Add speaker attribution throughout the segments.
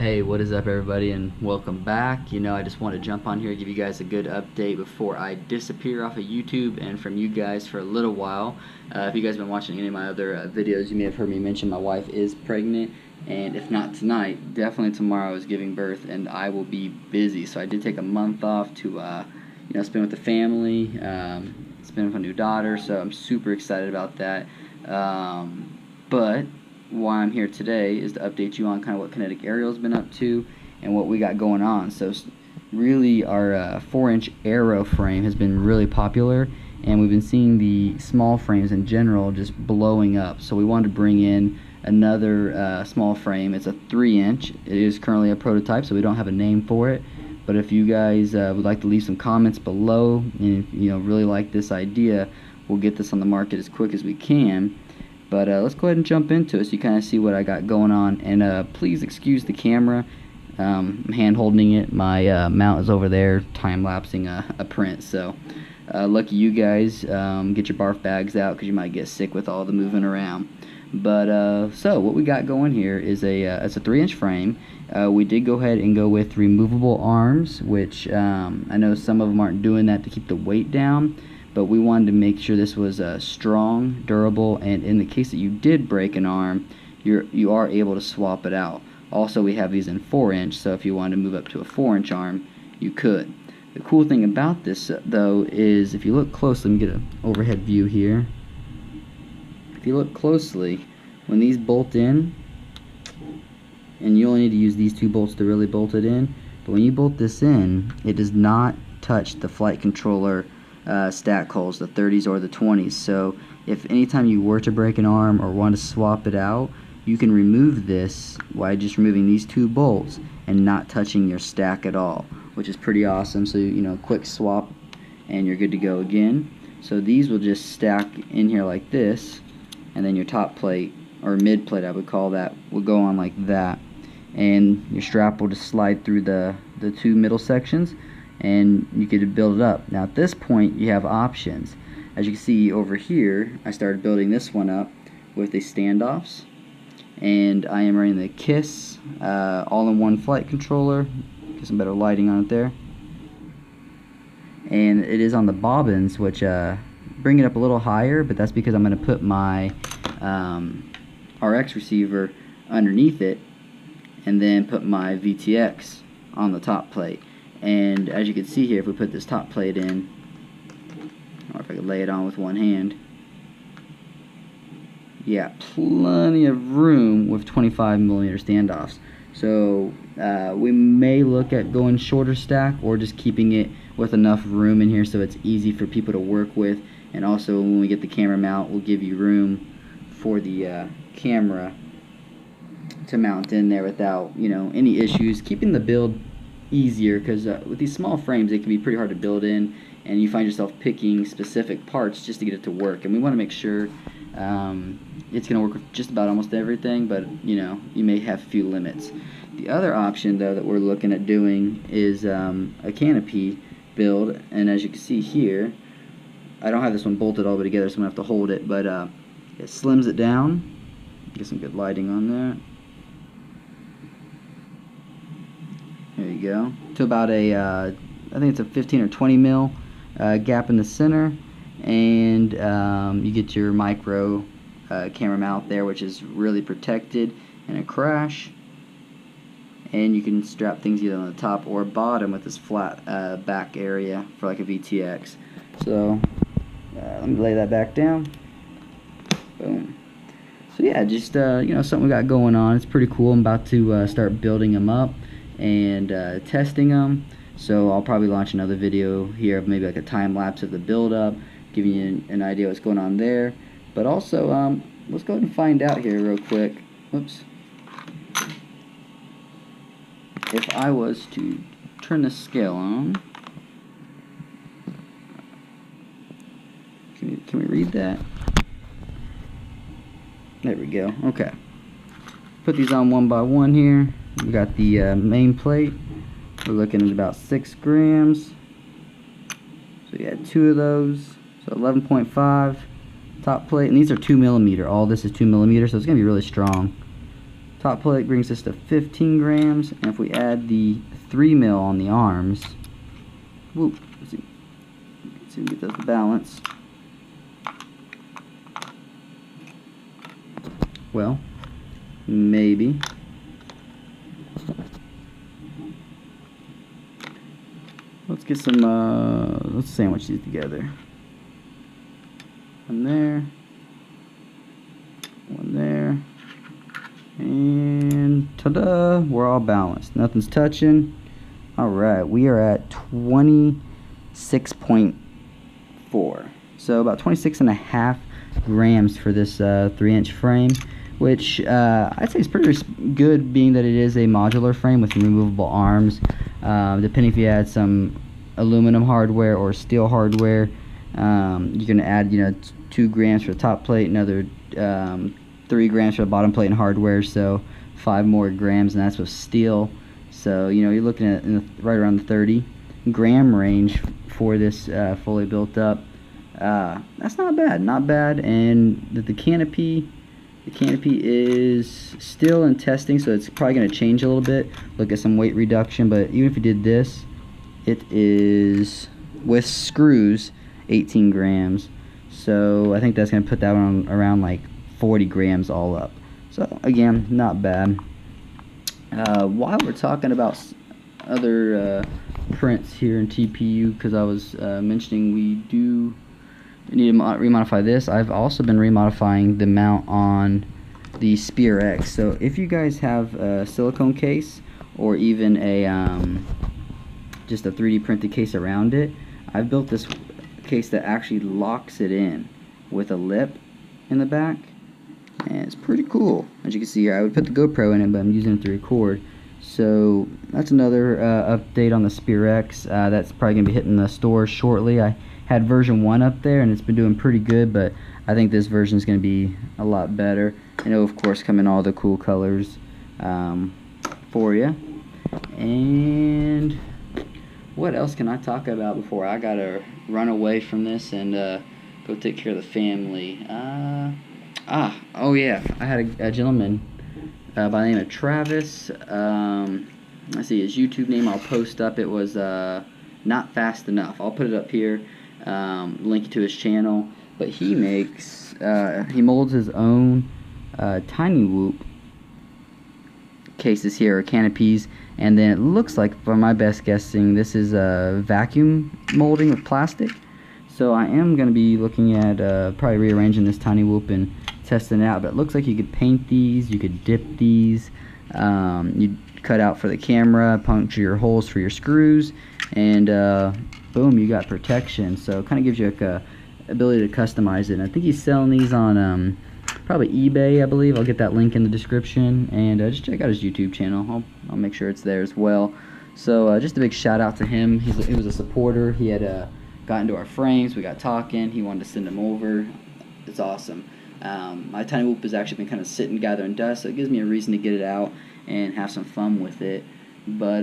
Speaker 1: Hey, what is up everybody, and welcome back. I just want to jump on here and give you guys a good update before I disappear off of YouTube and from you guys for a little while. If you guys have been watching any of my other videos, you may have heard me mention my wife is pregnant, and if not tonight, definitely tomorrow is giving birth, and I will be busy. So I did take a month off to spend with the family, spend with my new daughter, so I'm super excited about that. But why I'm here today is to update you on kind of what Kinetic Aerial's been up to and what we got going on. So really our 4-inch aero frame has been really popular, and we've been seeing the small frames in general just blowing up. So we wanted to bring in another small frame. It's a 3-inch. It is currently a prototype, so we don't have a name for it. But if you guys would like to leave some comments below, and if you really like this idea, we'll get this on the market as quick as we can. But let's go ahead and jump into it so you kind of see what I got going on. And please excuse the camera. I'm hand holding it. My mount is over there time-lapsing a print. So lucky you guys. Get your barf bags out because you might get sick with all the moving around. But so what we got going here is it's a 3-inch frame. We did go ahead and go with removable arms, which I know some of them aren't doing that to keep the weight down. But we wanted to make sure this was strong, durable, and in the case that you did break an arm, you are able to swap it out. Also, we have these in 4-inch, so if you wanted to move up to a 4-inch arm, you could. The cool thing about this, though, is if you look closely, let me get an overhead view here. If you look closely, when these bolt in, and you only need to use these two bolts to really bolt it in, but when you bolt this in, it does not touch the flight controller stack holes, the 30s or the 20s. So if anytime you were to break an arm or want to swap it out, you can remove this by just removing these two bolts and not touching your stack at all, which is pretty awesome. So quick swap and you're good to go again. So these will just stack in here like this, and then your top plate, or mid plate I would call that, will go on like that, and your strap will just slide through the two middle sections, and you could build it up. Now at this point you have options. As you can see over here, I started building this one up with a Standoffs, and I am running the KISS all-in-one flight controller. Get some better lighting on it there. And it is on the bobbins, which bring it up a little higher, but that's because I'm going to put my RX receiver underneath it, and then put my VTX on the top plate. And as you can see here, if we put this top plate in, or if I could lay it on with one hand, yeah, plenty of room with 25mm standoffs. So we may look at going shorter stack, or just keeping it with enough room in here so it's easy for people to work with. And also when we get the camera mount, we'll give you room for the camera to mount in there without any issues, keeping the build easier, because with these small frames they can be pretty hard to build in, and you find yourself picking specific parts just to get it to work. And we want to make sure it's going to work with just about almost everything, but you may have a few limits. The other option though that we're looking at doing is a Canopy build, and as you can see here, I don't have this one bolted all the way together, so I'm going to have to hold it, but it slims it down. Get some good lighting on that. There you go. To about a, I think it's a 15 or 20 mil gap in the center, and you get your micro camera mount there, which is really protected in a crash. And you can strap things either on the top or bottom with this flat back area for like a VTX. So let me lay that back down. Boom. So yeah, just something we got going on. It's pretty cool. I'm about to start building them up and testing them, so I'll probably launch another video here of maybe like a time lapse of the build up, giving you an idea what's going on there. But also let's go ahead and find out here real quick. Whoops. If I was to turn the scale on, can we read that? There we go. Okay, put these on one by one here. We got the main plate. We're looking at about 6 grams. So we had 2 of those. So 11.5 top plate, and these are 2mm. All this is 2mm, so it's gonna be really strong. Top plate brings us to 15 grams, and if we add the 3 mil on the arms, whoop, let's see if we get those to balance. Well, maybe. Let's get some, let's sandwich these together. One there, one there, and ta-da, we're all balanced. Nothing's touching. Alright, we are at 26.4. So about 26.5 grams for this 3-inch frame, which I'd say is pretty good, being that it is a modular frame with removable arms. Depending if you add some aluminum hardware or steel hardware, you're going to add 2 grams for the top plate, another 3 grams for the bottom plate and hardware, so 5 more grams, and that's with steel. So you're looking at right around the 30 gram range for this fully built up. That's not bad. And the canopy is still in testing, so it's probably going to change a little bit. Look at some weight reduction, but even if you did this, it is with screws 18 grams. So I think that's going to put that one around like 40 grams all up. So again, not bad. While we're talking about other prints here in TPU, because I was mentioning we do need to remodify this, I've also been remodifying the mount on the Spedix. So if you guys have a silicone case or even a just a 3D printed case around it, I've built this case that actually locks it in with a lip in the back, and it's pretty cool. As you can see here, I would put the GoPro in it, but I'm using it to record. So that's another update on the Spedix. That's probably going to be hitting the store shortly. I had version 1 up there, and it's been doing pretty good, but I think this version is going to be a lot better. And it'll, of course, come in all the cool colors for you. And what else can I talk about before I got to run away from this and go take care of the family? Oh yeah, I had a gentleman by the name of Travis. Let's see, his YouTube name I'll post up. It was Not Fast Enough. I'll put it up here, link to his channel. But he makes, he molds his own tiny whoop cases here, or canopies, and then it looks like, for my best guessing, this is vacuum molding with plastic. So I am going to be looking at probably rearranging this tiny whoop and testing it out. But it looks like you could paint these, you could dip these, you'd cut out for the camera, puncture your holes for your screws, and boom, you got protection. So it kind of gives you like a ability to customize it. And I think he's selling these on probably eBay, I believe. I'll get that link in the description, and just check out his YouTube channel. I'll make sure it's there as well. So just a big shout out to him. He was a supporter. He had got into our frames. We got talking. He wanted to send them over. It's awesome. My tiny whoop has actually been kind of sitting gathering dust, so it gives me a reason to get it out and have some fun with it. But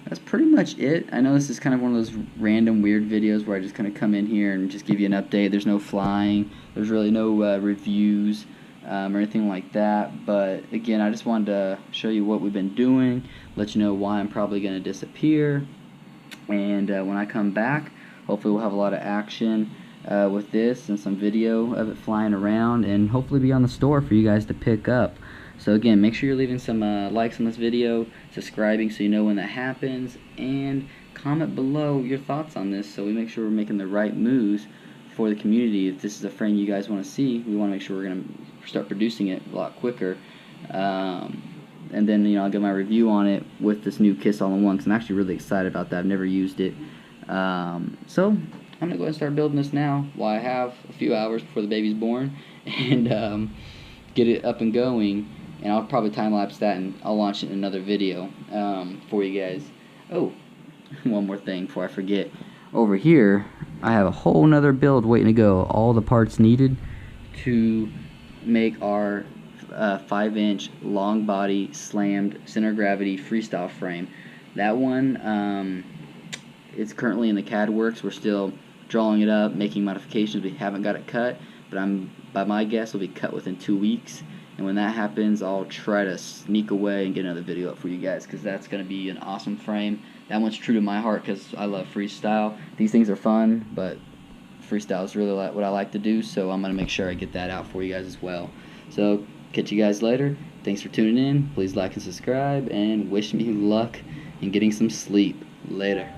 Speaker 1: that's pretty much it. I know this is kind of one of those random weird videos where I just kind of come in here and just give you an update. There's no flying. There's really no reviews or anything like that. But again, I just wanted to show you what we've been doing, let you know why I'm probably going to disappear. And when I come back, hopefully we'll have a lot of action with this and some video of it flying around, and hopefully be on the store for you guys to pick up. So again, make sure you're leaving some likes on this video, subscribing so you know when that happens, and comment below your thoughts on this so we make sure we're making the right moves for the community. If this is a frame you guys want to see, we want to make sure we're going to start producing it a lot quicker. And then I'll give my review on it with this new KISS all-in-one, because I'm actually really excited about that. I've never used it. So I'm going to go ahead and start building this now while I have a few hours before the baby's born, and get it up and going. And I'll probably time-lapse that, and I'll launch it in another video for you guys. Oh, one more thing before I forget. Over here, I have a whole nother build waiting to go. All the parts needed to make our 5-inch long body slammed center gravity freestyle frame. That one, it's currently in the CAD works. We're still drawing it up, making modifications. We haven't got it cut, but by my guess, it'll be cut within 2 weeks. And when that happens, I'll try to sneak away and get another video up for you guys, because that's going to be an awesome frame. That one's true to my heart because I love freestyle. These things are fun, but freestyle is really what I like to do, so I'm going to make sure I get that out for you guys as well. So, catch you guys later. Thanks for tuning in. Please like and subscribe, and wish me luck in getting some sleep. Later.